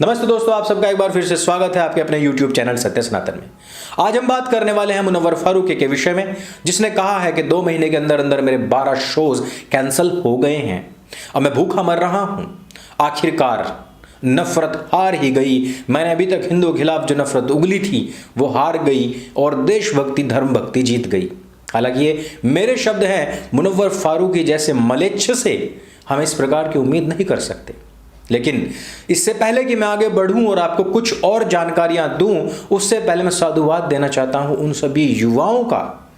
नमस्ते दोस्तों, आप सबका एक बार फिर से स्वागत है आपके अपने YouTube चैनल सत्य सनातन में। आज हम बात करने वाले हैं मुनव्वर फारूकी के विषय में, जिसने कहा है कि 2 महीने के अंदर अंदर मेरे 12 शोज कैंसिल हो गए हैं। अब मैं भूखा मर रहा हूं। आखिरकार नफरत हार ही गई। मैंने अभी तक हिंदुओं के खिलाफ जो नफरत उगली थी वो हार गई और देशभक्ति धर्म भक्ति जीत गई। हालांकि ये मेरे शब्द हैं, मुनव्वर फारूकी जैसे मलेच्छ से हम इस प्रकार की उम्मीद नहीं कर सकते। लेकिन इससे पहले कि मैं आगे बढ़ूं और आपको कुछ और जानकारियां दूं, उससे पहले मैं साधुवाद देना चाहता हूं उन सभी युवाओं का,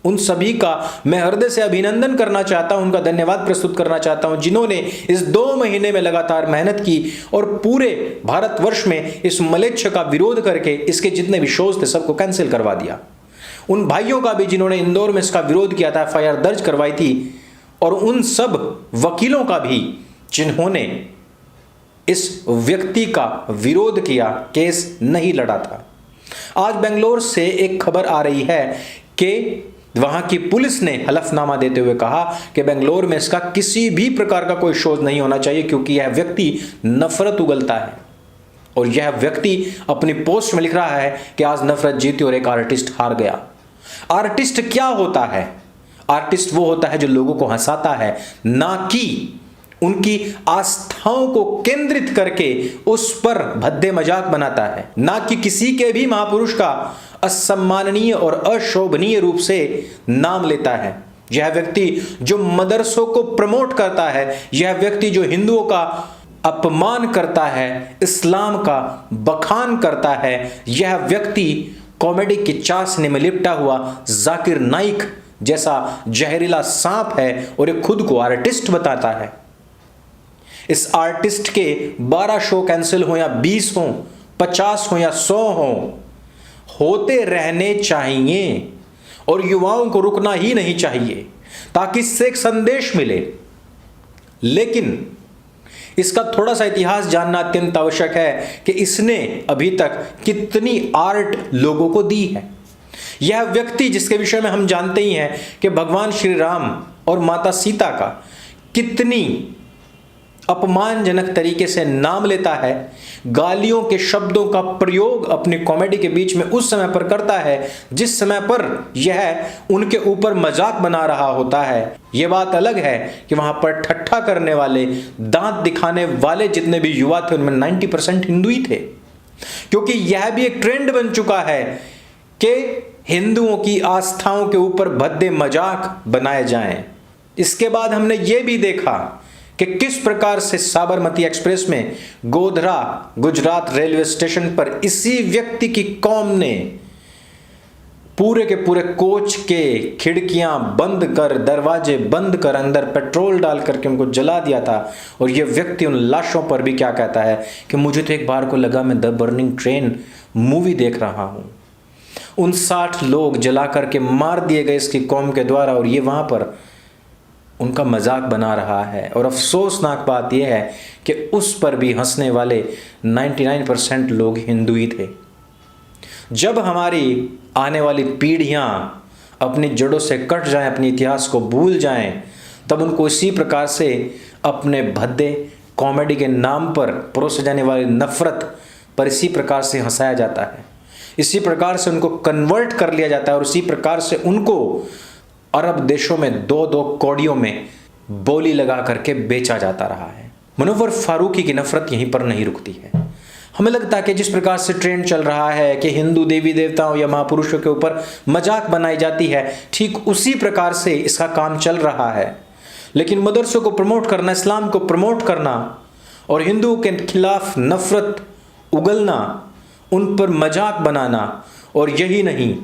उन सभी का मैं हृदय से अभिनंदन करना चाहता हूं, उनका धन्यवाद प्रस्तुत करना चाहता हूं जिन्होंने इस 2 महीने में लगातार मेहनत की और पूरे भारतवर्ष में इस मलेच्छ का विरोध करके इसके जितने भी शोज थे सबको कैंसिल करवा दिया। उन भाइयों का भी जिन्होंने इंदौर में इसका विरोध किया था, FIR दर्ज करवाई थी, और उन सब वकीलों का भी जिन्होंने इस व्यक्ति का विरोध किया, केस नहीं लड़ा था। आज बेंगलोर से एक खबर आ रही है कि वहां की पुलिस ने हलफनामा देते हुए कहा कि बेंगलोर में इसका किसी भी प्रकार का कोई शोध नहीं होना चाहिए, क्योंकि यह व्यक्ति नफरत उगलता है। और यह व्यक्ति अपनी पोस्ट में लिख रहा है कि आज नफरत जीती और एक आर्टिस्ट हार गया। आर्टिस्ट क्या होता है? आर्टिस्ट वो होता है जो लोगों को हंसाता है, ना कि उनकी आस्थाओं को केंद्रित करके उस पर भद्दे मजाक बनाता है, ना कि किसी के भी महापुरुष का असम्माननीय और अशोभनीय रूप से नाम लेता है। यह व्यक्ति जो मदरसों को प्रमोट करता है, यह व्यक्ति जो हिंदुओं का अपमान करता है, इस्लाम का बखान करता है, यह व्यक्ति कॉमेडी की चाशनी में लिपटा हुआ जाकिर नाइक जैसा जहरीला सांप है और ये खुद को आर्टिस्ट बताता है। इस आर्टिस्ट के 12 शो कैंसिल हो या 20 हो, 50 हो या 100 हो, होते रहने चाहिए और युवाओं को रुकना ही नहीं चाहिए, ताकि इससे एक संदेश मिले। लेकिन इसका थोड़ा सा इतिहास जानना अत्यंत आवश्यक है कि इसने अभी तक कितनी आर्ट लोगों को दी है। यह व्यक्ति जिसके विषय में हम जानते ही हैं कि भगवान श्री राम और माता सीता का कितनी अपमानजनक तरीके से नाम लेता है, गालियों के शब्दों का प्रयोग अपनी कॉमेडी के बीच में उस समय पर करता है जिस समय पर यह उनके ऊपर मजाक बना रहा होता है। यह बात अलग है कि वहां पर ठट्ठा करने वाले, दांत दिखाने वाले जितने भी युवा थे उनमें 90% हिंदू ही थे, क्योंकि यह भी एक ट्रेंड बन चुका है कि हिंदुओं की आस्थाओं के ऊपर भद्दे मजाक बनाए जाएं। इसके बाद हमने यह भी देखा कि किस प्रकार से साबरमती एक्सप्रेस में गोधरा गुजरात रेलवे स्टेशन पर इसी व्यक्ति की कौम ने पूरे के पूरे कोच के खिड़कियां बंद कर, दरवाजे बंद कर, अंदर पेट्रोल डाल करके उनको जला दिया था। और यह व्यक्ति उन लाशों पर भी क्या कहता है कि मुझे तो एक बार को लगा मैं द बर्निंग ट्रेन मूवी देख रहा हूं। 59 लोग जला करके मार दिए गए इसकी कौम के द्वारा, और ये वहां पर उनका मजाक बना रहा है। और अफसोसनाक बात यह है कि उस पर भी हंसने वाले 99% लोग हिंदू ही थे। जब हमारी आने वाली पीढ़ियां अपनी जड़ों से कट जाएं, अपने इतिहास को भूल जाएं, तब उनको इसी प्रकार से अपने भद्दे कॉमेडी के नाम पर परोसे जाने वाली नफरत पर इसी प्रकार से हंसाया जाता है, इसी प्रकार से उनको कन्वर्ट कर लिया जाता है और इसी प्रकार से उनको अरब देशों में 2-2 कौड़ियों में बोली लगा करके बेचा जाता रहा है। मुनव्वर फारूकी की नफरत यहीं पर नहीं रुकती है। हमें लगता है कि जिस प्रकार से ट्रेंड चल रहा है कि हिंदू देवी देवताओं या महापुरुषों के ऊपर मजाक बनाई जाती है, ठीक उसी प्रकार से इसका काम चल रहा है। लेकिन मदरसों को प्रमोट करना, इस्लाम को प्रमोट करना और हिंदुओं के खिलाफ नफरत उगलना, उन पर मजाक बनाना, और यही नहीं,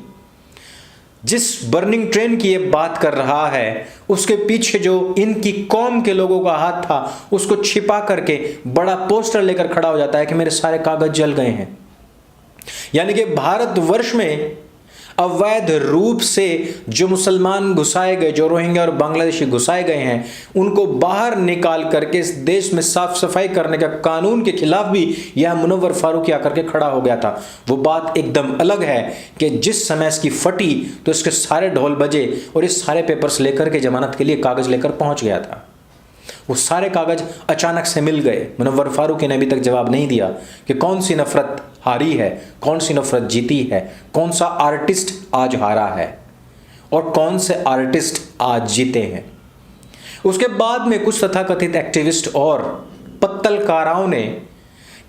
जिस बर्निंग ट्रेन की ये बात कर रहा है उसके पीछे जो इनकी कौम के लोगों का हाथ था उसको छिपा करके बड़ा पोस्टर लेकर खड़ा हो जाता है कि मेरे सारे कागज जल गए हैं। यानी कि भारतवर्ष में अवैध रूप से जो मुसलमान घुसाए गए, जो रोहिंग्या और बांग्लादेशी घुसाए गए हैं, उनको बाहर निकाल करके इस देश में साफ सफाई करने का कानून के खिलाफ भी यह मुनव्वर फारूकी आकर के खड़ा हो गया था। वो बात एकदम अलग है कि जिस समय इसकी फटी तो इसके सारे ढोल बजे और इस सारे पेपर्स लेकर के जमानत के लिए कागज लेकर पहुंच गया था। वो सारे कागज अचानक से मिल गए। मुनव्वर फारूकी ने अभी तक जवाब नहीं दिया कि कौन सी नफरत हारी है, कौन सी नफरत जीती है, कौन सा आर्टिस्ट आज हारा है और कौन से आर्टिस्ट आज जीते हैं। उसके बाद में कुछ तथाकथित एक्टिविस्ट और पत्तलकारों ने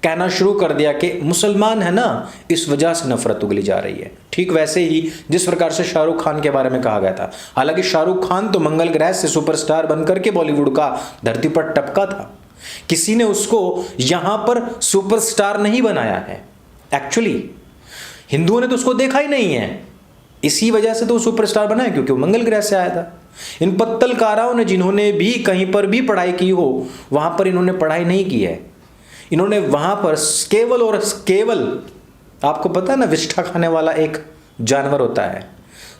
कहना शुरू कर दिया कि मुसलमान है ना, इस वजह से नफरत उगली जा रही है। ठीक वैसे ही जिस प्रकार से शाहरुख खान के बारे में कहा गया था। हालांकि शाहरुख खान तो मंगल ग्रह से सुपरस्टार बनकर के बॉलीवुड का धरती पर टपका था, किसी ने उसको यहां पर सुपरस्टार नहीं बनाया है। एक्चुअली हिंदुओं ने तो उसको देखा ही नहीं है, इसी वजह से तो वो सुपरस्टार बना है क्योंकि वो मंगल ग्रह से आया था। इन पत्तलकारों ने जिन्होंने भी कहीं पर भी पढ़ाई की हो, वहां पर इन्होंने पढ़ाई नहीं की है। इन्होंने वहां पर केवल और केवल, आपको पता है ना, विष्ठा खाने वाला एक जानवर होता है,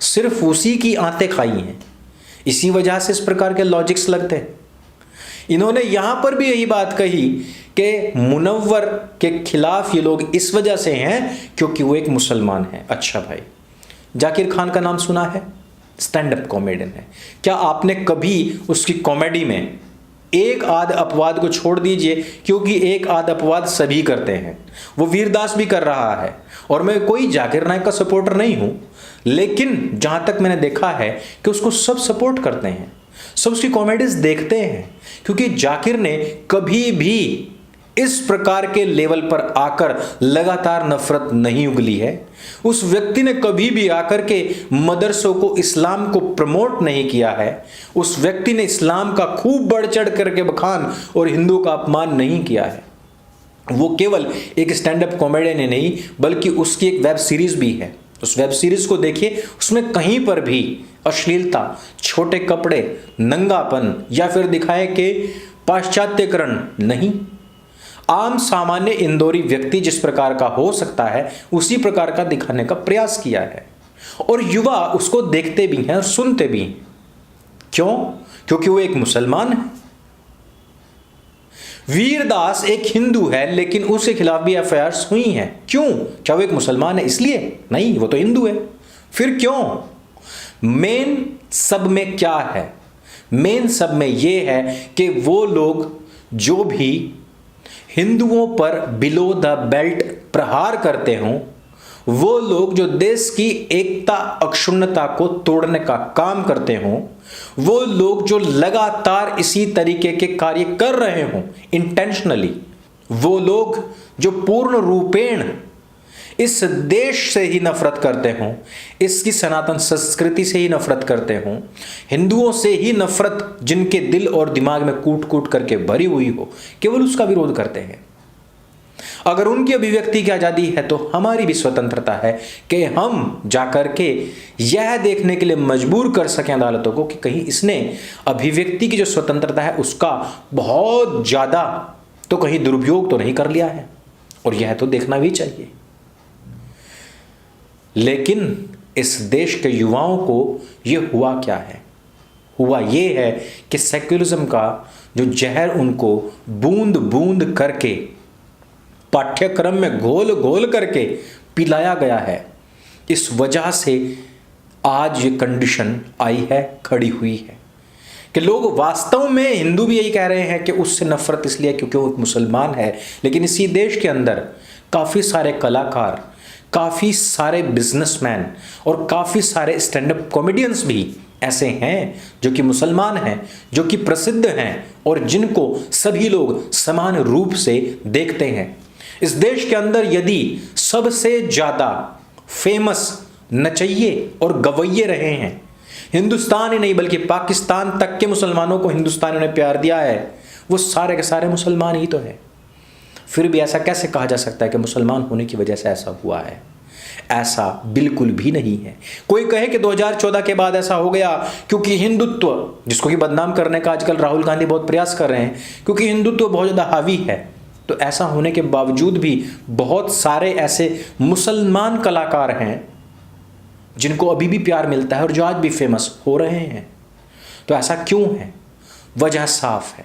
सिर्फ उसी की आंतें खाई हैं। इसी वजह से इस प्रकार के लॉजिक्स लगते हैं। इन्होंने यहां पर भी यही बात कही कि मुनव्वर के खिलाफ ये लोग इस वजह से हैं क्योंकि वो एक मुसलमान है। अच्छा भाई, जाकिर खान का नाम सुना है? स्टैंड अप कॉमेडियन है। क्या आपने कभी उसकी कॉमेडी में एक आध अपवाद को छोड़ दीजिए, क्योंकि एक आध अपवाद सभी करते हैं, वो वीरदास भी कर रहा है, और मैं कोई जाकिर नायक का सपोर्टर नहीं हूं, लेकिन जहां तक मैंने देखा है कि उसको सब सपोर्ट करते हैं, सब उसकी कॉमेडीज देखते हैं, क्योंकि जाकिर ने कभी भी इस प्रकार के लेवल पर आकर लगातार नफरत नहीं उगली है। उस व्यक्ति ने कभी भी आकर के मदरसों को, इस्लाम को प्रमोट नहीं किया है। उस व्यक्ति ने इस्लाम का खूब बढ़ चढ़ करके बखान और हिंदू का अपमान नहीं किया है। वो केवल एक स्टैंड अप कॉमेडियन ही नहीं, बल्कि उसकी एक वेब सीरीज भी है। उस वेब सीरीज को देखिए, उसमें कहीं पर भी अश्लीलता, छोटे कपड़े, नंगापन या फिर दिखाए कि पाश्चात्यकरण नहीं। आम सामान्य इंदौरी व्यक्ति जिस प्रकार का हो सकता है, उसी प्रकार का दिखाने का प्रयास किया है, और युवा उसको देखते भी हैं और सुनते भी हैं। क्यों? क्योंकि वो एक मुसलमान है। वीरदास एक हिंदू है, लेकिन उसके खिलाफ भी एफआईआर हुई हैं। क्यों? क्या वो एक मुसलमान है इसलिए? नहीं, वो तो हिंदू है। फिर क्यों? मेन सब में क्या है? मेन सब में यह है कि वो लोग जो भी हिंदुओं पर बिलो द बेल्ट प्रहार करते हों, वो लोग जो देश की एकता अक्षुण्णता को तोड़ने का काम करते हों, वो लोग जो लगातार इसी तरीके के कार्य कर रहे हों इंटेंशनली, वो लोग जो पूर्ण रूपेण इस देश से ही नफरत करते हों, इसकी सनातन संस्कृति से ही नफरत करते हों, हिंदुओं से ही नफरत जिनके दिल और दिमाग में कूट कूट करके भरी हुई हो, केवल उसका विरोध करते हैं। अगर उनकी अभिव्यक्ति की आज़ादी है तो हमारी भी स्वतंत्रता है कि हम जाकर के यह देखने के लिए मजबूर कर सकें अदालतों को कि कहीं इसने अभिव्यक्ति की जो स्वतंत्रता है उसका बहुत ज़्यादा तो कहीं दुरुपयोग तो नहीं कर लिया है, और यह तो देखना भी चाहिए। लेकिन इस देश के युवाओं को यह हुआ क्या है? हुआ यह है कि सेक्युलरिज्म का जो जहर उनको बूंद बूंद करके पाठ्यक्रम में घोल घोल करके पिलाया गया है, इस वजह से आज ये कंडीशन आई है, खड़ी हुई है कि लोग वास्तव में, हिंदू भी यही कह रहे हैं कि उससे नफरत इसलिए क्योंकि वो एक मुसलमान है। लेकिन इसी देश के अंदर काफ़ी सारे कलाकार, काफ़ी सारे बिजनेसमैन और काफ़ी सारे स्टैंड अप कॉमेडियंस भी ऐसे हैं जो कि मुसलमान हैं, जो कि प्रसिद्ध हैं और जिनको सभी लोग समान रूप से देखते हैं। इस देश के अंदर यदि सबसे ज़्यादा फेमस नचइये और गवैये रहे हैं, हिंदुस्तान ही नहीं बल्कि पाकिस्तान तक के मुसलमानों को हिंदुस्तानियों ने प्यार दिया है, वो सारे के सारे मुसलमान ही तो है। फिर भी ऐसा कैसे कहा जा सकता है कि मुसलमान होने की वजह से ऐसा हुआ है? ऐसा बिल्कुल भी नहीं है। कोई कहे कि 2014 के बाद ऐसा हो गया क्योंकि हिंदुत्व, जिसको कि बदनाम करने का आजकल राहुल गांधी बहुत प्रयास कर रहे हैं, क्योंकि हिंदुत्व बहुत ज़्यादा हावी है, तो ऐसा होने के बावजूद भी बहुत सारे ऐसे मुसलमान कलाकार हैं जिनको अभी भी प्यार मिलता है और जो आज भी फेमस हो रहे हैं। तो ऐसा क्यों है? वजह साफ है।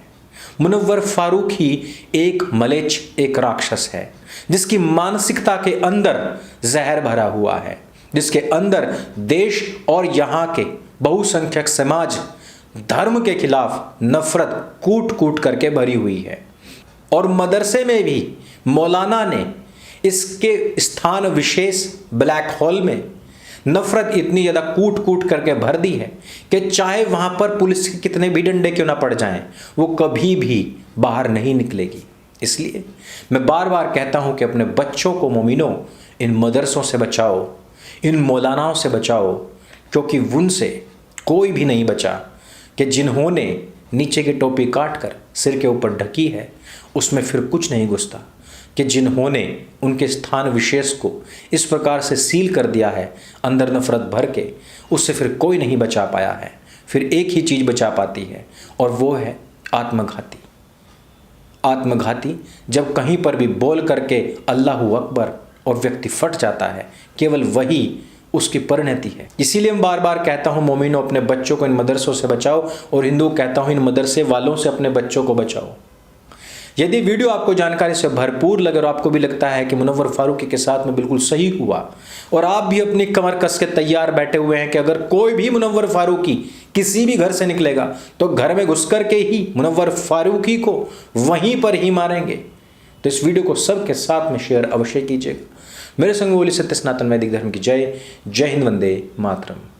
मुनव्वर फारूक ही एक मलेच्छ, एक राक्षस है जिसकी मानसिकता के अंदर जहर भरा हुआ है, जिसके अंदर देश और यहाँ के बहुसंख्यक समाज धर्म के खिलाफ नफरत कूट कूट करके भरी हुई है। और मदरसे में भी मौलाना ने इसके स्थान विशेष ब्लैक होल में नफरत इतनी ज़्यादा कूट कूट करके भर दी है कि चाहे वहाँ पर पुलिस के कितने भी डंडे क्यों ना पड़ जाएं, वो कभी भी बाहर नहीं निकलेगी। इसलिए मैं बार बार कहता हूँ कि अपने बच्चों को मोमिनों इन मदरसों से बचाओ, इन मौलानाओं से बचाओ, क्योंकि उनसे कोई भी नहीं बचा कि जिन्होंने नीचे की टोपी काट कर सिर के ऊपर ढकी है उसमें फिर कुछ नहीं घुसता, कि जिन्होंने उनके स्थान विशेष को इस प्रकार से सील कर दिया है अंदर नफरत भर के, उससे फिर कोई नहीं बचा पाया है। फिर एक ही चीज़ बचा पाती है और वो है आत्मघाती। आत्मघाती जब कहीं पर भी बोल करके अल्लाहू अकबर और व्यक्ति फट जाता है, केवल वही उसकी परिणति है। इसीलिए मैं बार बार कहता हूँ मोमिनों अपने बच्चों को इन मदरसों से बचाओ, और हिंदू कहता हूँ इन मदरसे वालों से अपने बच्चों को बचाओ। यदि वीडियो आपको जानकारी से भरपूर लगे और आपको भी लगता है कि मुनव्वर फारूकी के साथ में बिल्कुल सही हुआ और आप भी अपनी कमर कस के तैयार बैठे हुए हैं कि अगर कोई भी मुनव्वर फारूकी किसी भी घर से निकलेगा तो घर में घुस कर के ही मुनव्वर फारूकी को वहीं पर ही मारेंगे, तो इस वीडियो को सबके साथ में शेयर अवश्य कीजिएगा। मेरे संग बोली सत्य सनातन वैदिक धर्म की जय। जय हिंद, वंदे मातरम।